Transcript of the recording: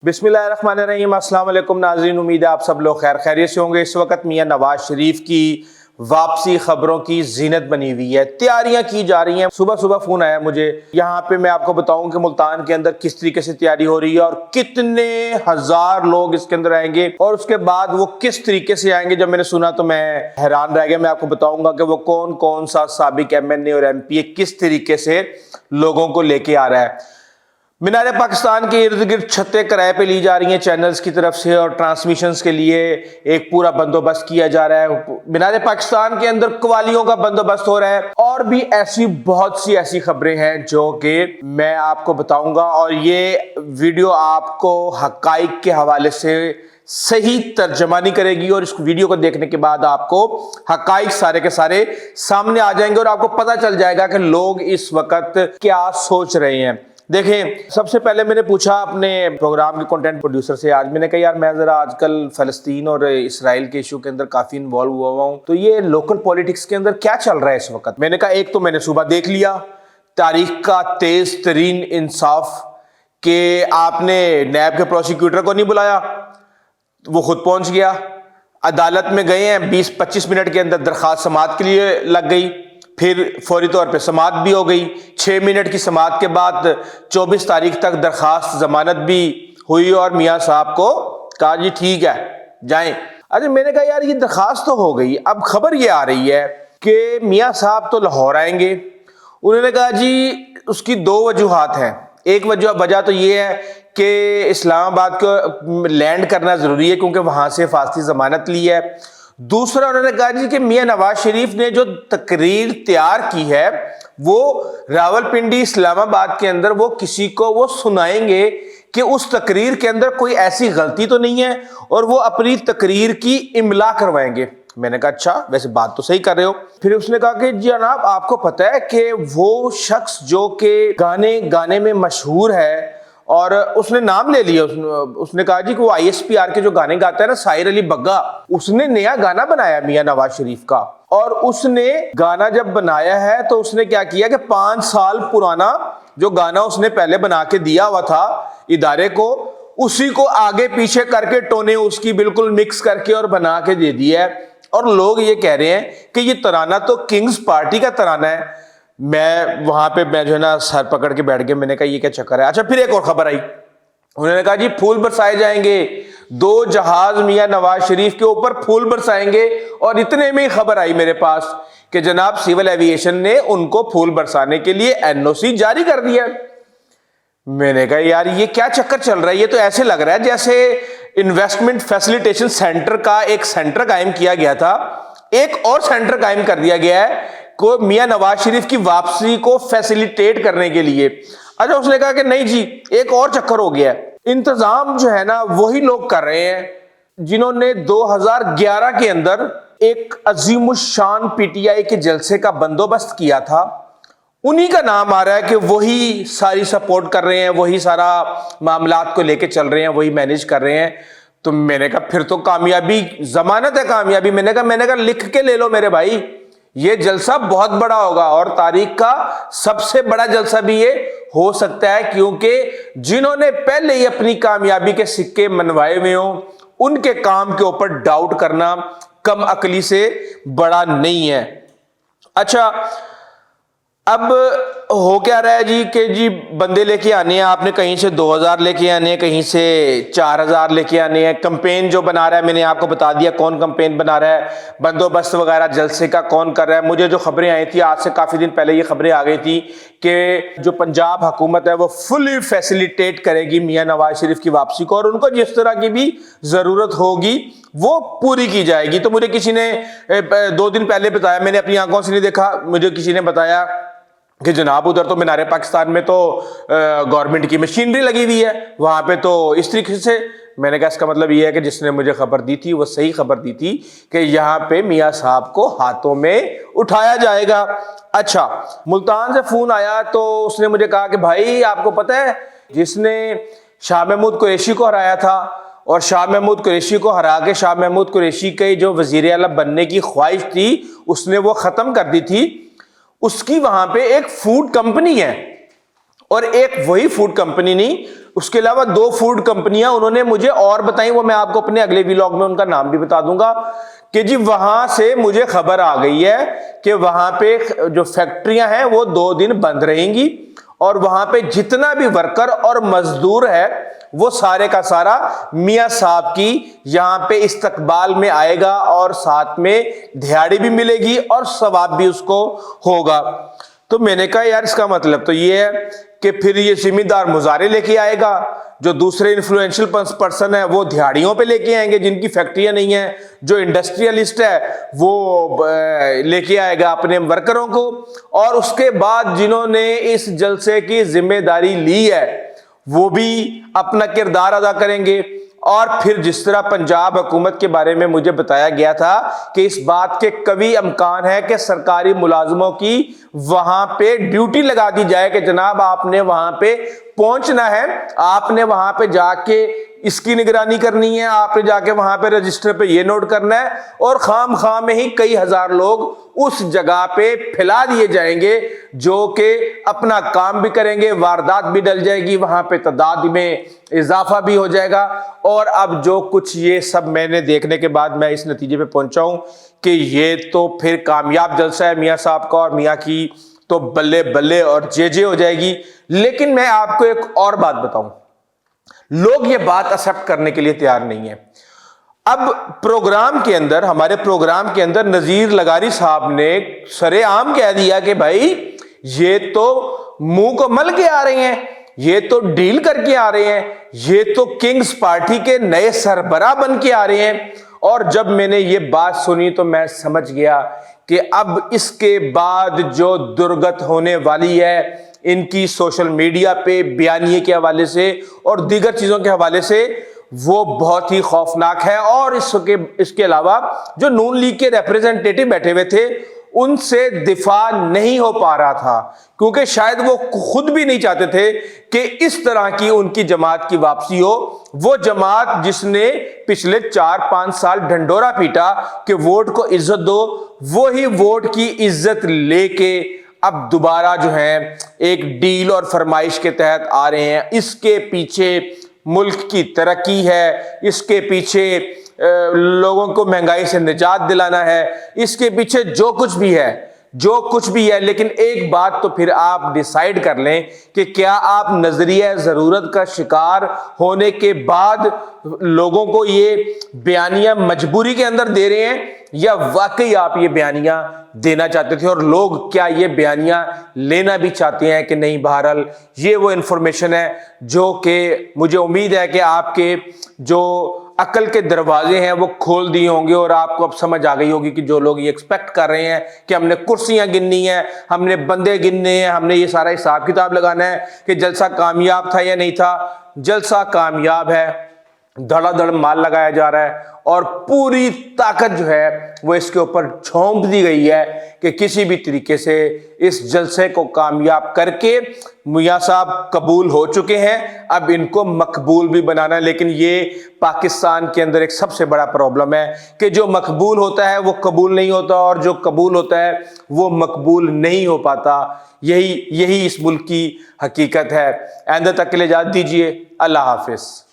बिस्मिल्लाहिर्रहमानिर्रहीम। अस्सलाम वालेकुम नाज़रीन, उम्मीद है आप सब लोग खैर खैरियत से होंगे। इस वक्त मियां नवाज शरीफ की वापसी खबरों की जीनत बनी हुई है, तैयारियां की जा रही हैं। सुबह सुबह फोन आया मुझे, यहाँ पे मैं आपको बताऊं कि मुल्तान के अंदर किस तरीके से तैयारी हो रही है और कितने हजार लोग इसके अंदर आएंगे और उसके बाद वो किस तरीके से आएंगे। जब मैंने सुना तो मैं हैरान रह गया। मैं आपको बताऊंगा कि वो कौन कौन सा साबिक MNA और MP किस तरीके से लोगों को लेके आ रहा है। मीनार पाकिस्तान के इर्द गिर्द छतें किराए पे ली जा रही हैं चैनल्स की तरफ से और ट्रांसमिशंस के लिए एक पूरा बंदोबस्त किया जा रहा है। मीनार पाकिस्तान के अंदर कवालियों का बंदोबस्त हो रहा है और भी ऐसी बहुत सी ऐसी खबरें हैं जो कि मैं आपको बताऊंगा और ये वीडियो आपको हकाइक के हवाले से सही तर्जमानी करेगी और इस वीडियो को देखने के बाद आपको हकाइक सारे के सारे सामने आ जाएंगे और आपको पता चल जाएगा कि लोग इस वक्त क्या सोच रहे हैं। देखें, सबसे पहले मैंने पूछा अपने प्रोग्राम के कंटेंट प्रोड्यूसर से, आज मैंने कहा यार मैं जरा आजकल फलस्तीन और इसराइल के इशू के अंदर काफी इन्वॉल्व हुआ हूं, तो ये लोकल पॉलिटिक्स के अंदर क्या चल रहा है इस वक्त। मैंने कहा एक तो मैंने सुबह देख लिया तारीख का तेज तरीन इंसाफ के आपने नैब के प्रोसिक्यूटर को नहीं बुलाया, वो खुद पहुंच गया, अदालत में गए हैं, 20-25 मिनट के अंदर दरखास्त समाअत के लिए लग गई, फिर फौरी तौर पे समाअत भी हो गई। 6 मिनट की समाअत के बाद 24 तारीख तक दरखास्त जमानत भी हुई और मियाँ साहब को कहा जी ठीक है जाएं। अच्छा, मैंने कहा यार ये दरखास्त तो हो गई, अब खबर ये आ रही है कि मियाँ साहब तो लाहौर आएंगे। उन्होंने कहा जी उसकी 2 वजूहात हैं। एक वजह तो ये है कि इस्लामाबाद को लैंड करना जरूरी है क्योंकि वहां से फासली जमानत ली है। दूसरा उन्होंने कहा जी कि मियां नवाज शरीफ ने जो तकरीर तैयार की है वो रावलपिंडी इस्लामाबाद के अंदर वो किसी को वो सुनाएंगे कि उस तकरीर के अंदर कोई ऐसी गलती तो नहीं है और वो अपनी तकरीर की इमला करवाएंगे। मैंने कहा अच्छा, वैसे बात तो सही कर रहे हो। फिर उसने कहा कि जनाब आपको पता है कि वो शख्स जो कि गाने में मशहूर है, और उसने नाम ले लिया, उसने कहा जी कि वो ISPR के जो गाने गाता है ना, साहिर अली बग्गा, उसने नया गाना बनाया मियां नवाज शरीफ का। और उसने गाना जब बनाया है तो उसने क्या किया कि 5 साल पुराना जो गाना उसने पहले बना के दिया हुआ था इदारे को, उसी को आगे पीछे करके टोने उसकी बिल्कुल मिक्स करके और बना के दे दिया है। और लोग ये कह रहे हैं कि ये तराना तो किंग्स पार्टी का तराना है। मैं वहां पे मैं जो है ना सर पकड़ के बैठ गया। मैंने कहा ये क्या चक्कर है। अच्छा, फिर एक और खबर आई, उन्होंने कहा जी फूल बरसाए जाएंगे, 2 जहाज मियां नवाज शरीफ के ऊपर फूल बरसाएंगे। और इतने में ही खबर आई मेरे पास कि जनाब सिविल एविएशन ने उनको फूल बरसाने के लिए NOC जारी कर दिया। मैंने कहा यार ये क्या चक्कर चल रहा है। ये तो ऐसे लग रहा है जैसे इन्वेस्टमेंट फैसिलिटेशन सेंटर का एक सेंटर कायम किया गया था, एक और सेंटर कायम कर दिया गया है को मियां नवाज शरीफ की वापसी को फैसिलिटेट करने के लिए। अच्छा, उसने कहा कि नहीं जी एक और चक्कर हो गया है। इंतजाम जो है ना वही लोग कर रहे हैं जिन्होंने 2011 के अंदर एक अजीमुशान PTI के जलसे का बंदोबस्त किया था। उन्हीं का नाम आ रहा है कि वही सारी सपोर्ट कर रहे हैं, वही सारा मामलात को लेके चल रहे हैं, वही मैनेज कर रहे हैं। तो मैंने कहा फिर तो कामयाबी, जमानत है कामयाबी। मैंने कहा लिख के ले लो मेरे भाई, ये जलसा बहुत बड़ा होगा और तारीख का सबसे बड़ा जलसा भी ये हो सकता है, क्योंकि जिन्होंने पहले ही अपनी कामयाबी के सिक्के मनवाए हुए हों उनके काम के ऊपर डाउट करना कम अकली से बड़ा नहीं है। अच्छा, अब हो क्या रहा है जी कि जी बंदे लेके आने हैं, आपने कहीं से 2000 लेके आने हैं, कहीं से 4000 लेके आने हैं। कैंपेन जो बना रहा है मैंने आपको बता दिया कौन कैंपेन बना रहा है, बंदोबस्त वगैरह जलसे का कौन कर रहा है। मुझे जो खबरें आई थी आज से काफी दिन पहले ये खबरें आ गई थी कि जो पंजाब हुकूमत है वो फुली फैसिलिटेट करेगी मियां नवाज शरीफ की वापसी को और उनको जिस तरह की भी जरूरत होगी वो पूरी की जाएगी। तो मुझे किसी ने 2 दिन पहले बताया, मैंने अपनी आंखों से नहीं देखा, मुझे किसी ने बताया कि जनाब उधर तो मीनार पाकिस्तान में तो गवर्नमेंट की मशीनरी लगी हुई है, वहां पे तो इस तरीके से। मैंने कहा इसका मतलब ये है कि जिसने मुझे खबर दी थी वो सही खबर दी थी कि यहाँ पे मियाँ साहब को हाथों में उठाया जाएगा। अच्छा, मुल्तान से फोन आया तो उसने मुझे कहा कि भाई आपको पता है जिसने शाह महमूद कुरैशी को हराया था और शाह महमूद कुरैशी को हरा के शाह महमूद कुरैशी के जो वजीर आला बनने की ख्वाहिश थी उसने वो खत्म कर दी थी, उसकी वहां पे एक फूड कंपनी है और एक वही फूड कंपनी नहीं, उसके अलावा 2 फूड कंपनियां उन्होंने मुझे और बताई, वो मैं आपको अपने अगले व्लॉग में उनका नाम भी बता दूंगा, कि जी वहां से मुझे खबर आ गई है कि वहां पे जो फैक्ट्रियां हैं वो 2 दिन बंद रहेंगी और वहां पे जितना भी वर्कर और मजदूर है वो सारे का सारा मियां साहब की यहां पे इस्तकबाल में आएगा और साथ में दिहाड़ी भी मिलेगी और सवाब भी उसको होगा। तो मैंने कहा यार इसका मतलब तो ये है कि फिर ये जिम्मेदार मुजारे लेके आएगा, जो दूसरे इन्फ्लुएंशियल पर्सन है वो दिहाड़ियों पे लेके आएंगे जिनकी फैक्ट्रियां नहीं है, जो इंडस्ट्रियलिस्ट है वो लेके आएगा अपने वर्करों को, और उसके बाद जिन्होंने इस जलसे की जिम्मेदारी ली है वो भी अपना किरदार अदा करेंगे। और फिर जिस तरह पंजाब हुकूमत के बारे में मुझे बताया गया था कि इस बात के कभी इम्कान है कि सरकारी मुलाजमों की वहां पे ड्यूटी लगा दी जाए कि जनाब आपने वहां पे पहुंचना है, आपने वहां पे जाके इसकी निगरानी करनी है, आपने जाके वहां पे रजिस्टर पे ये नोट करना है, और खाम खाम में ही कई हजार लोग उस जगह पे फैला दिए जाएंगे जो कि अपना काम भी करेंगे, वारदात भी डल जाएगी, वहां पे तादाद में इजाफा भी हो जाएगा। और अब जो कुछ ये सब मैंने देखने के बाद मैं इस नतीजे पे पहुंचा हूं कि ये तो फिर कामयाब जलसा है मियां साहब का, और मियां की तो बल्ले बल्ले और जे हो जाएगी। लेकिन मैं आपको एक और बात बताऊं, लोग ये बात एक्सेप्ट करने के लिए तैयार नहीं है। अब प्रोग्राम के अंदर, हमारे प्रोग्राम के अंदर नजीर लगारी साहब ने सरेआम कह दिया कि भाई ये तो मुंह को मल के आ रहे हैं, ये तो डील करके आ रहे हैं, ये तो किंग्स पार्टी के नए सरबराह बन के आ रहे हैं। और जब मैंने ये बात सुनी तो मैं समझ गया कि अब इसके बाद जो दुर्गत होने वाली है इनकी सोशल मीडिया पे बयानिए के हवाले से और दीगर चीजों के हवाले से, वो बहुत ही खौफनाक है। और इसके अलावा जो नून लीग के रिप्रेजेंटेटिव बैठे हुए थे उनसे दिफा नहीं हो पा रहा था, क्योंकि शायद वो खुद भी नहीं चाहते थे कि इस तरह की उनकी जमात की वापसी हो। वो जमात जिसने पिछले 4-5 साल ढंडोरा पीटा कि वोट को इज्जत दो, वो ही वोट की इज्जत लेके अब दोबारा जो है एक डील और फरमाइश के तहत आ रहे हैं। इसके पीछे मुल्क की तरक्की है, इसके पीछे लोगों को महंगाई से निजात दिलाना है, इसके पीछे जो कुछ भी है। लेकिन एक बात तो फिर आप डिसाइड कर लें कि क्या आप नजरिया जरूरत का शिकार होने के बाद लोगों को ये बयानियां मजबूरी के अंदर दे रहे हैं, या वाकई आप ये बयानियां देना चाहते थे और लोग क्या ये बयानियां लेना भी चाहते हैं कि नहीं। बहरहाल ये वो इंफॉर्मेशन है जो कि मुझे उम्मीद है कि आपके जो अकल के दरवाजे हैं वो खोल दिए होंगे और आपको अब समझ आ गई होगी कि जो लोग ये एक्सपेक्ट कर रहे हैं कि हमने कुर्सियां गिननी है, हमने बंदे गिनने हैं, हमने ये सारा हिसाब किताब लगाना है कि जलसा कामयाब था या नहीं था। जलसा कामयाब है, धड़ाधड़ माल लगाया जा रहा है और पूरी ताकत जो है वो इसके ऊपर झोंक दी गई है कि किसी भी तरीके से इस जलसे को कामयाब करके मियां साहब कबूल हो चुके हैं, अब इनको मकबूल भी बनाना है। लेकिन ये पाकिस्तान के अंदर एक सबसे बड़ा प्रॉब्लम है कि जो मकबूल होता है वो कबूल नहीं होता और जो कबूल होता है वो मकबूल नहीं हो पाता। यही इस मुल्क की हकीकत है। आइंदा तक के लिए इजाज़त दीजिए। अल्लाह हाफिज।